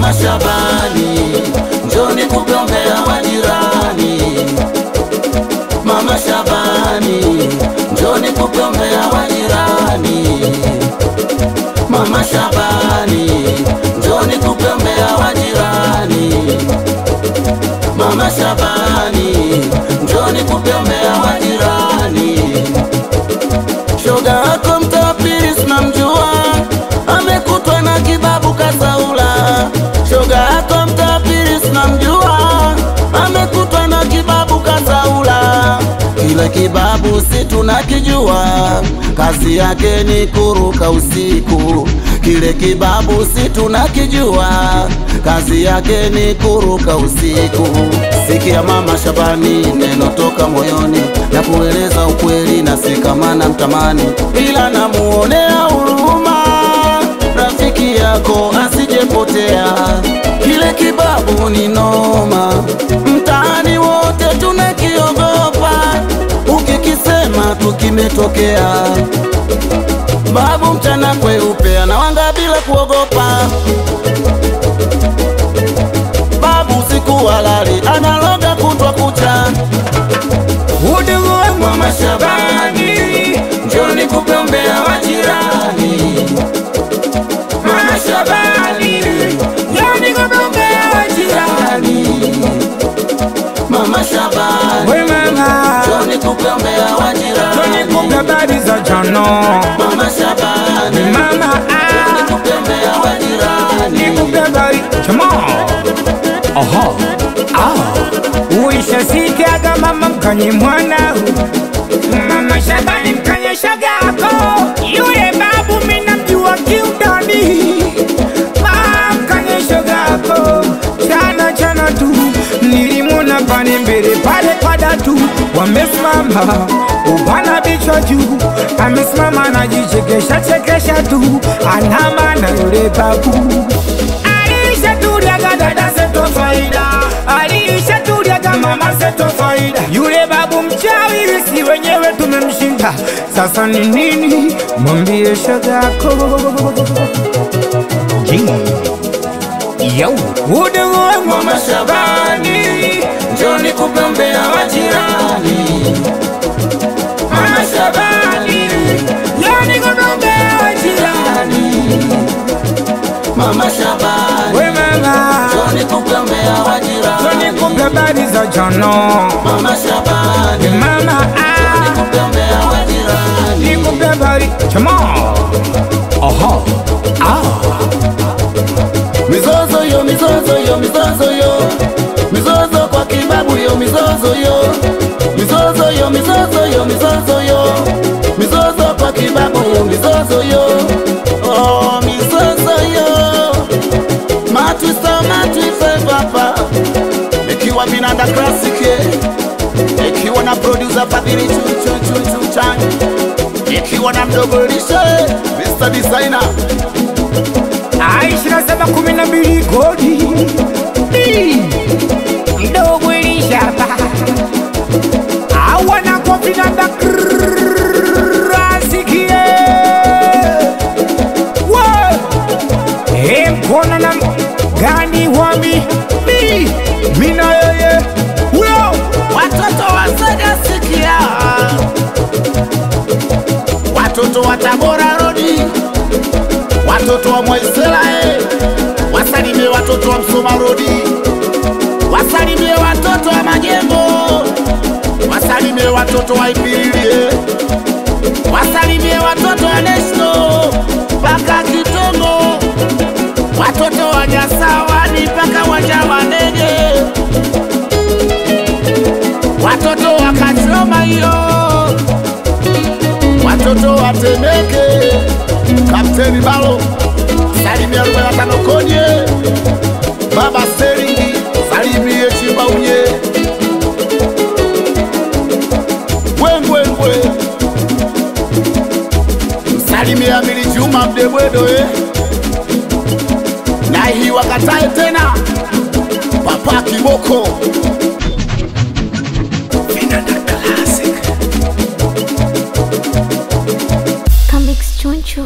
Mama Shabani, njoni kugombea wajirani. Mama Shabani, njoni kugombea wajirani. Mama Shabani, njoni kugombea wajirani. Mama Shabani, njoni kugombea wajirani. Shoga yako mtapiri namjua, amekutwa na kibabu kasaula. Shoga yako mtapiri namjua, amekutwa na kibabu kasaula. Kile kibabu si tunakijua, kazi yake ni kuruka usiku. Kile kibabu si tunakijua, kazi yake ni kuruka usiku. Sikia Mama Shabani, neno toka moyoni, na kueleza ukweli na sikamana mtamani, ila namuonea huruma rafiki yako asijepotea. Kile kibabu ni noma, mtaani wote tunakiogopa, ukikisema tukimetokea. Babu mchana kweupe anawanga bila kuogopa, babu siku halali analoga kutwa kucha. Udugu wa Mama Shabani, njoni kugombea wajirani. Mama Shabani, njoni kugombea wajirani. Mama Shabani, we mama, njoni kugombea wajirani. njoni kugombea za jano. Mama Shabani, Mama njoni kugombea wajirani. ni kugombea chamo. Aha, uisha sikaga mama mkanye mwana. Mama Shabani mkanye shagako, yule babu mina mjua kiudani. Mama mkanye shagako, chana tu, nilimuna pani mbele pale kwa datu. Wamesimama, ubana bichwa juu, amesimama na chekesha tu, anama na yule babu. Alisha tuliaga dada seto faida, alisha tuliaga mama seto faida. Yule babu mchawi si wenyewe tumemshinda, sasa ni nini? Mwambie shagako. Yo, udugu wa Mama Shabani, njoni kugombea wajirani. Mama Shabani, njoni kugombea wajirani. Mama Shabani, we mama, njoni kugombea wajirani. njoni kugombea za jano. Mama Shabani, Mama njoni kugombea wajirani. ni kugombea chamo. Aha, Mizozo yo, mizozo yo, mizozo yo, mizozo kwa kibabu yo, mizozo yo, mizozo yo, mizozo yo, mizozo yo, mizozo kwa kibabu yo, mizozo yo, oh mizozo yo, matwista papa, ikiwa Vinanda Classic, ikiwa na producer Fadhili Chuchan, ikiwa na mdogo Lishe, Mr. Designer. 2712 kodi mdogo ilishaba awana kwa Vinanda Classic. Mkona na gani wami mina yeye uyo. Watoto wa Zega sikia, watoto wa Tabora Rodi, watoto wa Mwaisela wasalimie watoto wa Msoma Rodi, wasalimie watoto wa Majengo, wasalimie watoto wa Ipilili, wasalimie watoto wa National paka Kitongo, watoto wa Nyasawani paka Wanja wa Ndege, watoto wa Kachoma hiyo, watoto wa Temeke, Kapteni Balo, salimia 45 Konye, Baba Seringi, salimie Chibaunye, Wengwengwe, salimia Amiri Juma Mdebwedo na hii wakatae tena Papa Kiboko. Vinanda Classic. Come Choncho.